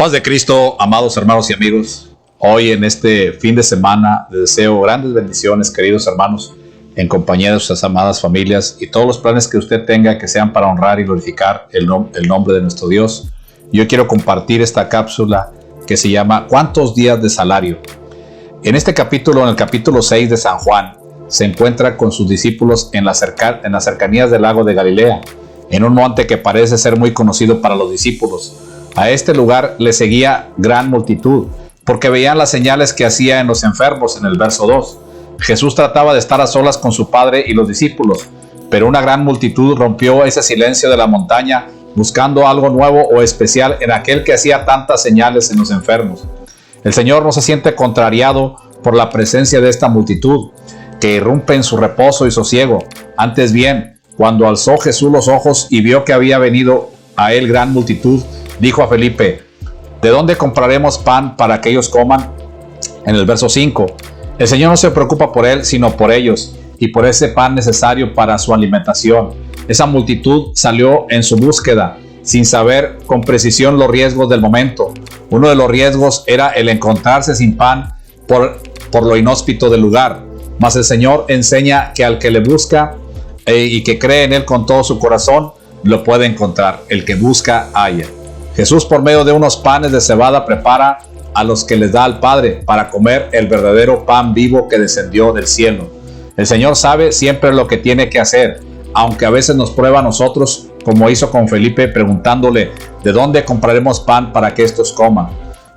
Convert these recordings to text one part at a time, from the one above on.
Paz de Cristo, amados hermanos y amigos. Hoy en este fin de semana les deseo grandes bendiciones, queridos hermanos, en compañía de sus amadas familias y todos los planes que usted tenga que sean para honrar y glorificar el nombre de nuestro Dios. Yo quiero compartir esta cápsula que se llama ¿Cuántos días de salario? En este capítulo, en el capítulo 6 de San Juan, se encuentra con sus discípulos en las cercanías del lago de Galilea, en un monte que parece ser muy conocido para los discípulos. A este lugar le seguía gran multitud, porque veían las señales que hacía en los enfermos en el verso 2. Jesús trataba de estar a solas con su Padre y los discípulos, pero una gran multitud rompió ese silencio de la montaña, buscando algo nuevo o especial en aquel que hacía tantas señales en los enfermos. El Señor no se siente contrariado por la presencia de esta multitud, que irrumpe en su reposo y sosiego. Antes bien, cuando alzó Jesús los ojos y vio que había venido a él gran multitud, dijo a Felipe: ¿de dónde compraremos pan para que ellos coman? En el verso 5, el Señor no se preocupa por él, sino por ellos, y por ese pan necesario para su alimentación. Esa multitud salió en su búsqueda, sin saber con precisión los riesgos del momento. Uno de los riesgos era el encontrarse sin pan por lo inhóspito del lugar. Mas el Señor enseña que al que le busca y que cree en él con todo su corazón, lo puede encontrar. El que busca, halla. Jesús, por medio de unos panes de cebada, prepara a los que les da al Padre para comer el verdadero pan vivo que descendió del cielo. El Señor sabe siempre lo que tiene que hacer, aunque a veces nos prueba a nosotros, como hizo con Felipe, preguntándole: ¿de dónde compraremos pan para que estos coman?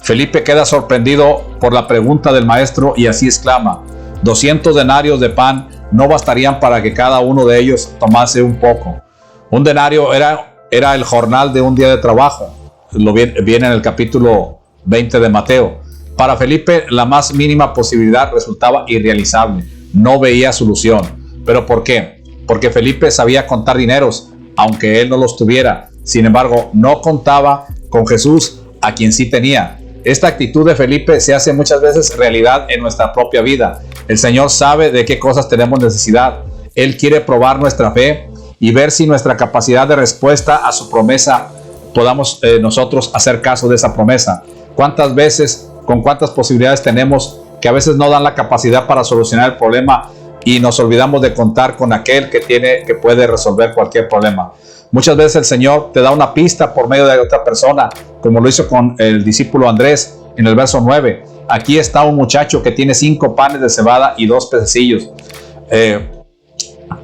Felipe queda sorprendido por la pregunta del maestro y así exclama: 200 denarios de pan no bastarían para que cada uno de ellos tomase un poco. Un denario era el jornal de un día de trabajo. Lo viene en el capítulo 20 de Mateo. Para Felipe, la más mínima posibilidad resultaba irrealizable. No veía solución. ¿Pero por qué? Porque Felipe sabía contar dineros, aunque él no los tuviera. Sin embargo, no contaba con Jesús, a quien sí tenía. Esta actitud de Felipe se hace muchas veces realidad en nuestra propia vida. El Señor sabe de qué cosas tenemos necesidad. Él quiere probar nuestra fe y ver si nuestra capacidad de respuesta a su promesa podamos nosotros hacer caso de esa promesa. ¿Cuántas veces, con cuántas posibilidades tenemos que a veces no dan la capacidad para solucionar el problema y nos olvidamos de contar con aquel que puede resolver cualquier problema? Muchas veces el Señor te da una pista por medio de otra persona, como lo hizo con el discípulo Andrés en el verso 9. Aquí está un muchacho que tiene 5 panes de cebada y 2 pececillos.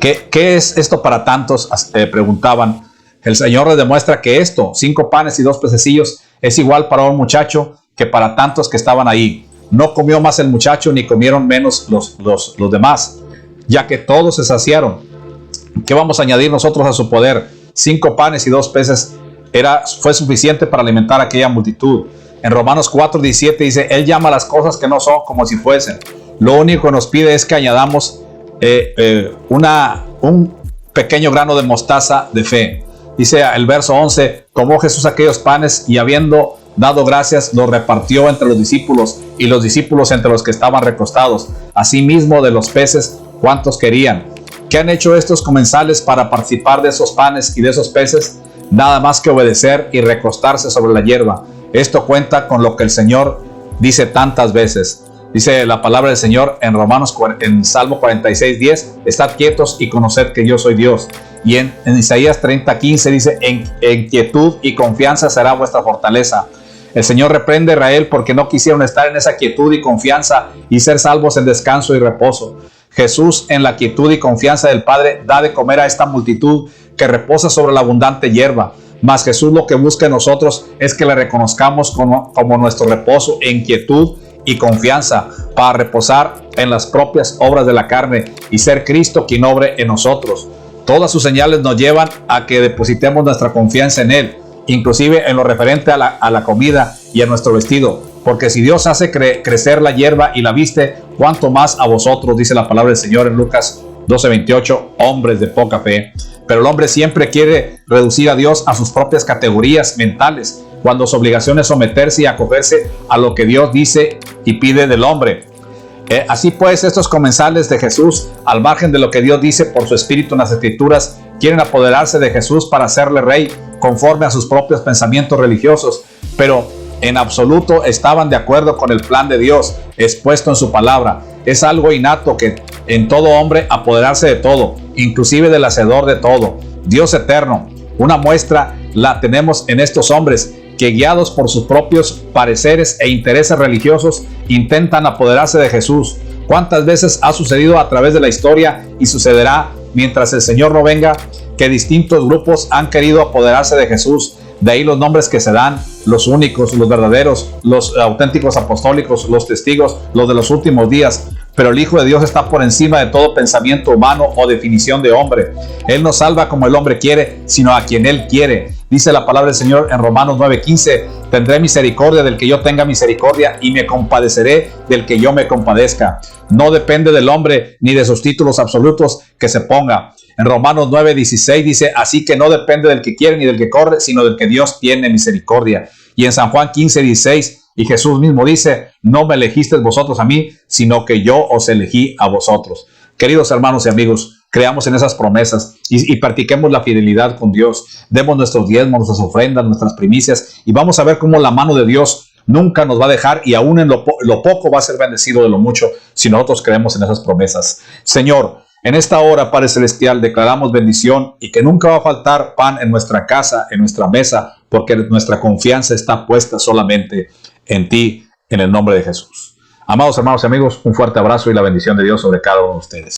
¿Qué es esto para tantos? Preguntaban. El Señor les demuestra que esto, 5 panes y 2 pececillos, es igual para un muchacho que para tantos que estaban ahí. No comió más el muchacho ni comieron menos los demás, ya que todos se saciaron. ¿Qué vamos a añadir nosotros a su poder? 5 panes y 2 peces fue suficiente para alimentar a aquella multitud. En Romanos 4:17 dice: Él llama las cosas que no son como si fuesen. Lo único que nos pide es que añadamos un pequeño grano de mostaza de fe. Dice el verso 11: tomó Jesús aquellos panes y habiendo dado gracias, los repartió entre los discípulos y los discípulos entre los que estaban recostados. Asimismo de los peces, cuantos querían. ¿Qué han hecho estos comensales para participar de esos panes y de esos peces? Nada más que obedecer y recostarse sobre la hierba. Esto cuenta con lo que el Señor dice tantas veces. Dice la palabra del Señor en Salmo 46:10: estad quietos y conoced que yo soy Dios. Y en Isaías 30:15 dice: en quietud y confianza será vuestra fortaleza. El Señor reprende a Israel porque no quisieron estar en esa quietud y confianza y ser salvos en descanso y reposo. Jesús, en la quietud y confianza del Padre, da de comer a esta multitud que reposa sobre la abundante hierba. Mas Jesús lo que busca en nosotros es que le reconozcamos como nuestro reposo en quietud y confianza, para reposar en las propias obras de la carne y ser Cristo quien obre en nosotros. Todas sus señales nos llevan a que depositemos nuestra confianza en Él, inclusive en lo referente a la comida y a nuestro vestido, porque si Dios hace crecer la hierba y la viste, cuánto más a vosotros, dice la palabra del Señor en Lucas 12:28, hombres de poca fe. Pero el hombre siempre quiere reducir a Dios a sus propias categorías mentales, cuando su obligación es someterse y acogerse a lo que Dios dice y pide del hombre. Así pues, estos comensales de Jesús, al margen de lo que Dios dice por su Espíritu en las Escrituras, quieren apoderarse de Jesús para hacerle rey conforme a sus propios pensamientos religiosos. Pero en absoluto estaban de acuerdo con el plan de Dios expuesto en su palabra. Es algo innato que en todo hombre apoderarse de todo, inclusive del hacedor de todo, Dios eterno. Una muestra la tenemos en estos hombres que, guiados por sus propios pareceres e intereses religiosos, intentan apoderarse de Jesús. ¿Cuántas veces ha sucedido a través de la historia y sucederá mientras el Señor no venga, que distintos grupos han querido apoderarse de Jesús? De ahí los nombres que se dan, los únicos, los verdaderos, los auténticos apostólicos, los testigos, los de los últimos días. Pero el Hijo de Dios está por encima de todo pensamiento humano o definición de hombre. Él no salva como el hombre quiere, sino a quien Él quiere. Dice la palabra del Señor en Romanos 9:15, tendré misericordia del que yo tenga misericordia y me compadeceré del que yo me compadezca. No depende del hombre ni de sus títulos absolutos que se ponga. En Romanos 9:16 dice, así que no depende del que quiere ni del que corre, sino del que Dios tiene misericordia. Y en San Juan 15:16, y Jesús mismo dice, no me elegisteis vosotros a mí, sino que yo os elegí a vosotros. Queridos hermanos y amigos, creamos en esas promesas y practiquemos la fidelidad con Dios. Demos nuestros diezmos, nuestras ofrendas, nuestras primicias, y vamos a ver cómo la mano de Dios nunca nos va a dejar, y aún en lo poco va a ser bendecido de lo mucho si nosotros creemos en esas promesas. Señor, en esta hora, Padre Celestial, declaramos bendición y que nunca va a faltar pan en nuestra casa, en nuestra mesa, porque nuestra confianza está puesta solamente en ti, en el nombre de Jesús. Amados hermanos y amigos, un fuerte abrazo y la bendición de Dios sobre cada uno de ustedes.